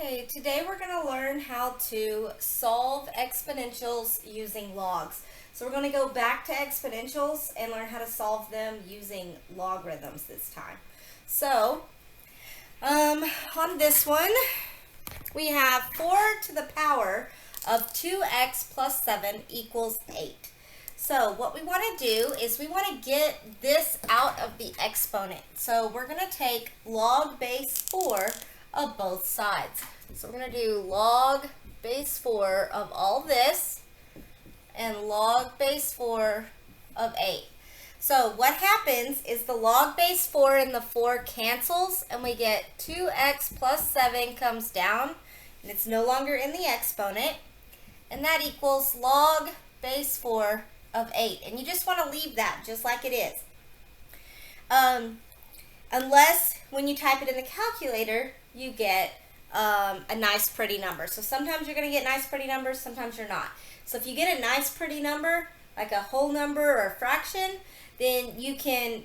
Okay, today we're going to learn how to solve exponentials using logs. So we're going to go back to exponentials and learn how to solve them using logarithms this time. So, on this one, we have 4 to the power of 2x plus 7 equals 8. So what we want to do is we want to get this out of the exponent. So we're going to take log base 4 of both sides. So we're going to do log base 4 of all this and log base 4 of 8. So what happens is the log base 4 and the 4 cancels and we get 2x plus 7 comes down and it's no longer in the exponent, and that equals log base 4 of 8. And you just want to leave that just like it is. Unless when you type it in the calculator, you get a nice pretty number. So sometimes you're going to get nice pretty numbers, sometimes you're not. So if you get a nice pretty number, like a whole number or a fraction, then you can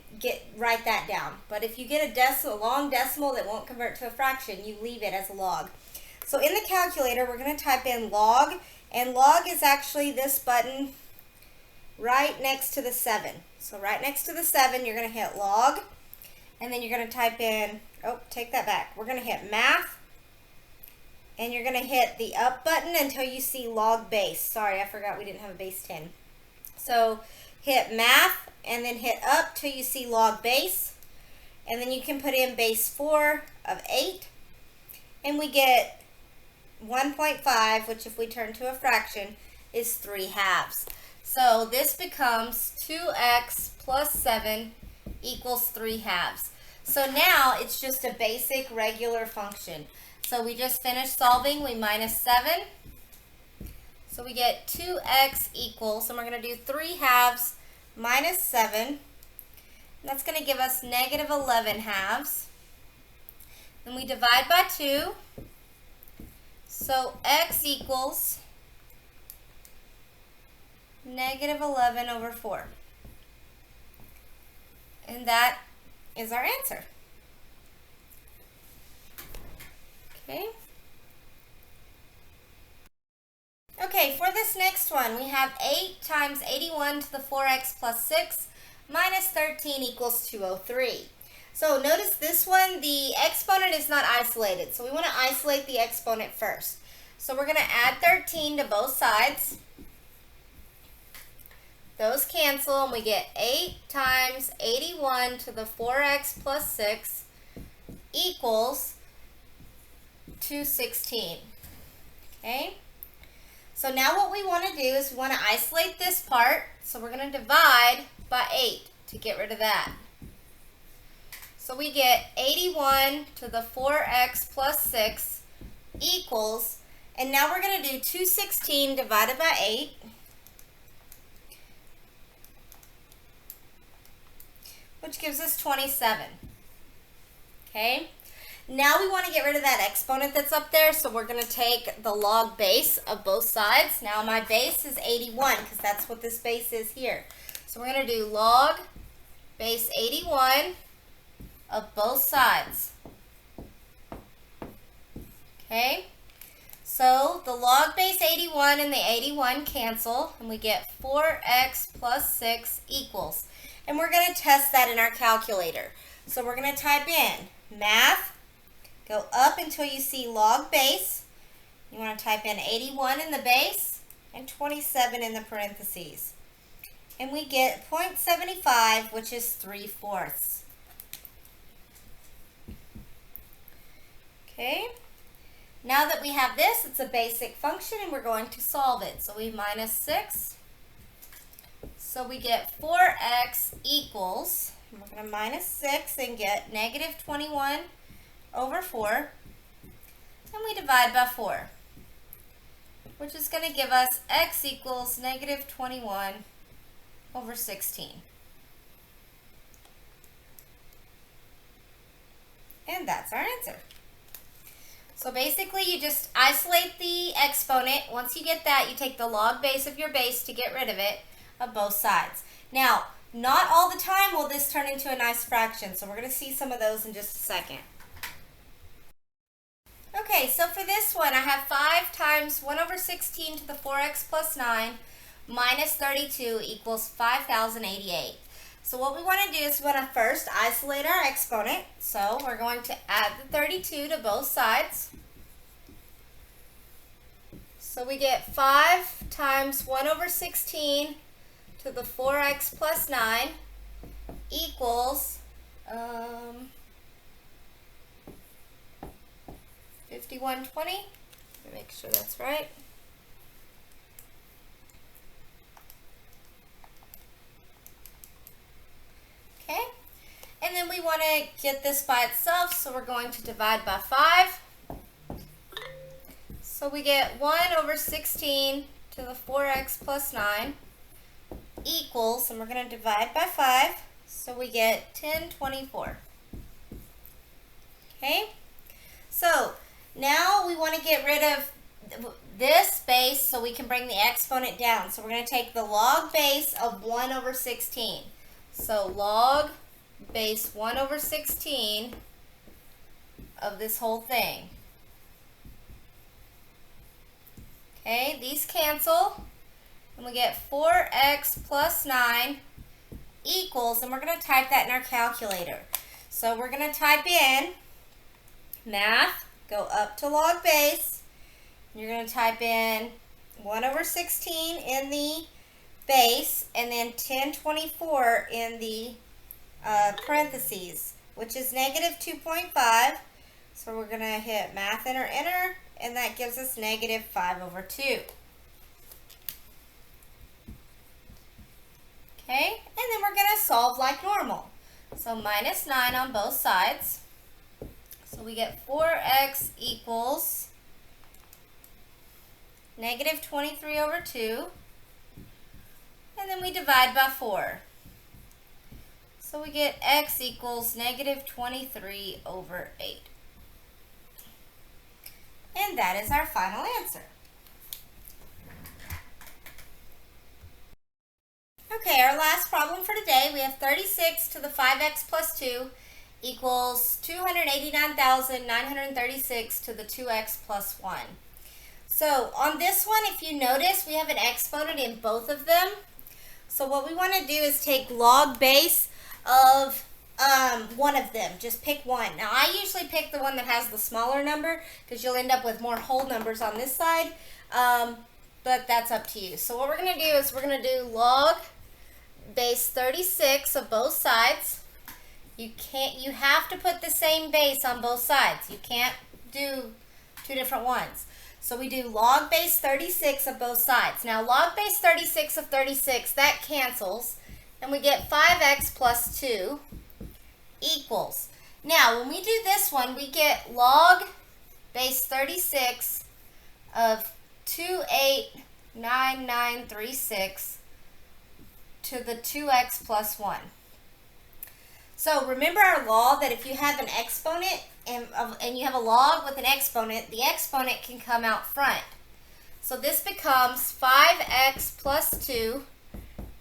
write that down. But if you get a long decimal that won't convert to a fraction, you leave it as a log. So in the calculator, we're going to type in log, and log is actually this button right next to the 7. So right next to the 7, you're going to hit log, and then you're going to type in, take that back. We're going to hit math, and you're going to hit the up button until you see log base. Sorry, I forgot we didn't have a base 10. So hit math, and then hit up till you see log base, and then you can put in base 4 of 8, and we get 1.5, which if we turn to a fraction is 3 halves. So this becomes 2x plus 7 equals 3 halves. So now it's just a basic regular function. So we just finished solving, we minus 7. So we get 2x equals, and we're going to do 3 halves minus 7. And that's going to give us negative 11 halves. Then we divide by 2. So x equals negative 11 over 4. And that is our answer. Okay. Okay, for this next one, we have 8 times 81 to the 4x plus 6 minus 13 equals 203. So notice this one, the exponent is not isolated. So we want to isolate the exponent first. So we're going to add 13 to both sides. Those cancel, and we get 8 times 81 to the 4x plus 6 equals 216. Okay? So now what we want to do is we want to isolate this part. So we're going to divide by 8 to get rid of that. So we get 81 to the 4x plus 6 equals, and now we're going to do 216 divided by 8. Which gives us 27. Okay? Now we want to get rid of that exponent that's up there, so we're going to take the log base of both sides. Now my base is 81 because that's what this base is here. So we're going to do log base 81 of both sides. Okay? So the log base 81 and the 81 cancel, and we get 4x plus 6 equals. And we're going to test that in our calculator. So we're going to type in math, go up until you see log base. You want to type in 81 in the base and 27 in the parentheses. And we get 0.75, which is 3/4. Okay. Now that we have this, it's a basic function, and we're going to solve it. So we minus 6. So we get 4x equals, and we're going to minus 6 and get negative 21 over 4. And we divide by 4, which is going to give us x equals negative 21 over 16. And that's our answer. So basically you just isolate the exponent. Once you get that, you take the log base of your base to get rid of it of both sides. Now, not all the time will this turn into a nice fraction, so we're going to see some of those in just a second. Okay, so for this one, I have 5 times 1 over 16 to the 4x plus 9 minus 32 equals 5,088. So what we want to do is we want to first isolate our exponent. So we're going to add the 32 to both sides. So we get 5 times 1 over 16 to the 4x plus 9 equals 5120. Let me make sure that's right. Okay, and then we want to get this by itself, so we're going to divide by 5. So we get 1 over 16 to the 4x plus 9 equals, and we're going to divide by 5, so we get 1024. Okay, so now we want to get rid of this base so we can bring the exponent down. So we're going to take the log base of 1 over 16. So log base 1 over 16 of this whole thing. Okay, these cancel, and we get 4x plus 9 equals, and we're going to type that in our calculator. So we're going to type in math, go up to log base, and you're going to type in 1 over 16 in the base, and then 1024 in the parentheses, which is negative 2.5. So we're going to hit math, enter, enter, and that gives us negative 5 over 2. Okay, and then we're going to solve like normal. So minus 9 on both sides. So we get 4x equals negative 23 over 2. And then we divide by 4. So we get x equals negative 23 over 8. And that is our final answer. Okay, our last problem for today, we have 36 to the 5x plus 2 equals 289,936 to the 2x plus 1. So on this one, if you notice, we have an exponent in both of them. So what we want to do is take log base of one of them. Just pick one. Now I usually pick the one that has the smaller number because you'll end up with more whole numbers on this side. But that's up to you. So what we're going to do is we're going to do log base 36 of both sides. You have to put the same base on both sides. You can't do two different ones. So we do log base 36 of both sides. Now log base 36 of 36, that cancels, and we get 5x plus 2 equals. Now when we do this one, we get log base 36 of 289936 to the 2x plus 1. So remember our law that if you have an exponent and you have a log with an exponent, the exponent can come out front. So this becomes 5x plus 2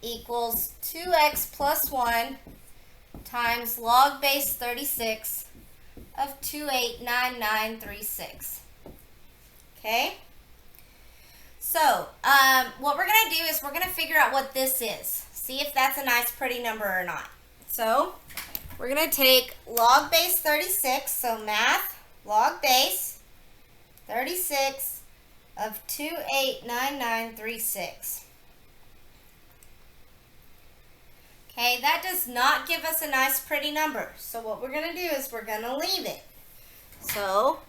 equals 2x plus 1 times log base 36 of 289936. Okay? So what we're going to do is we're going to figure out what this is. See if that's a nice pretty number or not. So we're going to take log base 36, so math, log base 36 of 289936. Okay, that does not give us a nice pretty number. So what we're going to do is we're going to leave it. So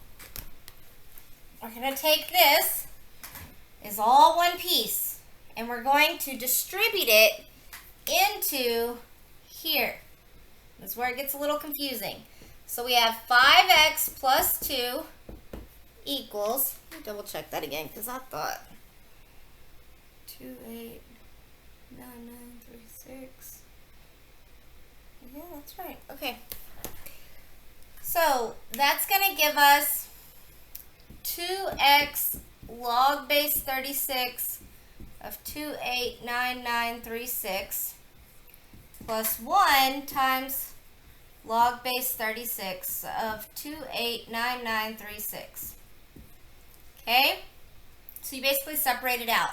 we're going to take this, is all one piece, and we're going to distribute it into here. That's where it gets a little confusing. So we have 5x plus 2 equals, let me double check that again because I thought 289936. Yeah, that's right. Okay. So that's going to give us 2x log base 36 of 289936 plus 1 times log base 36 of 289936. Okay? So you basically separate it out.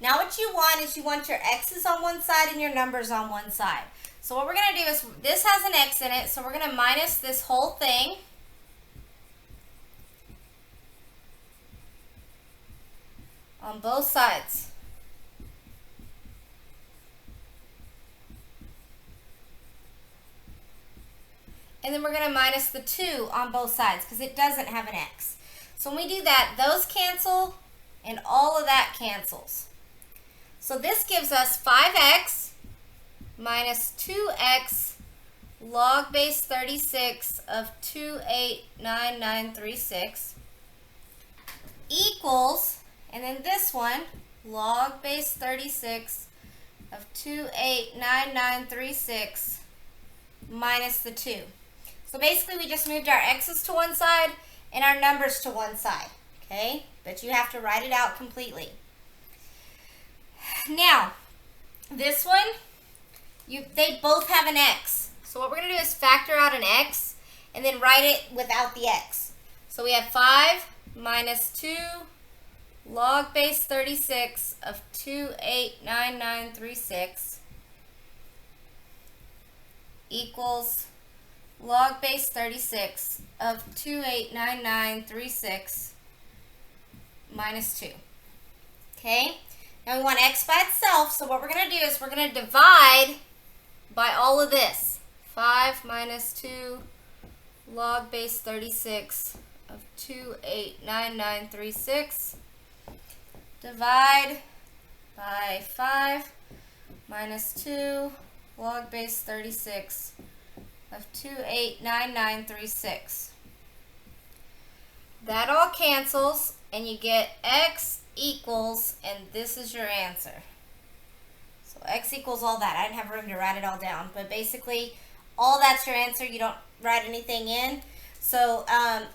Now what you want is you want your x's on one side and your numbers on one side. So what we're going to do is, this has an x in it, so we're going to minus this whole thing. On both sides. And then we're going to minus the 2 on both sides because it doesn't have an x. So when we do that, those cancel and all of that cancels. So this gives us 5x minus 2x log base 36 of 289936 equals, and then this one, log base 36 of 289936 minus the 2. So basically we just moved our x's to one side and our numbers to one side, okay? But you have to write it out completely. Now, this one, they both have an x. So what we're going to do is factor out an x and then write it without the x. So we have 5 minus 2 log base 36 of 289936 equals log base 36 of 289936 minus 2. Okay? Now we want x by itself, so what we're going to do is we're going to divide by all of this. 5 minus 2 log base 36 of 289936 divide by 5 minus 2 log base 36 of 289936. That all cancels and you get x equals, and this is your answer. So x equals all that. I didn't have room to write it all down, but basically all that's your answer. You don't write anything in. So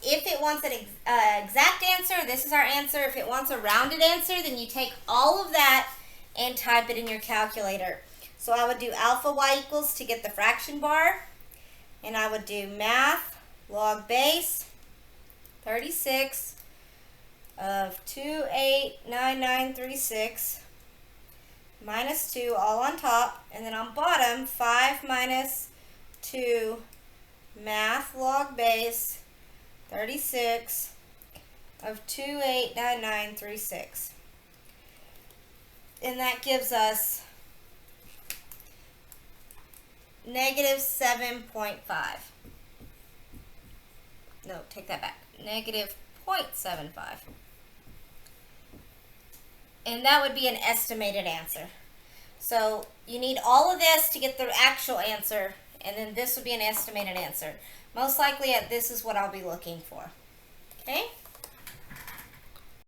if it wants an exact answer, this is our answer. If it wants a rounded answer, then you take all of that and type it in your calculator. So I would do alpha y equals to get the fraction bar, and I would do math log base 36 of 289936 minus 2 all on top, and then on bottom 5 minus 2 math log base 36 of 289936. And that gives us negative 7.5. No, take that back. Negative 0.75. And that would be an estimated answer. So you need all of this to get the actual answer, and then this would be an estimated answer. Most likely this is what I'll be looking for. Okay?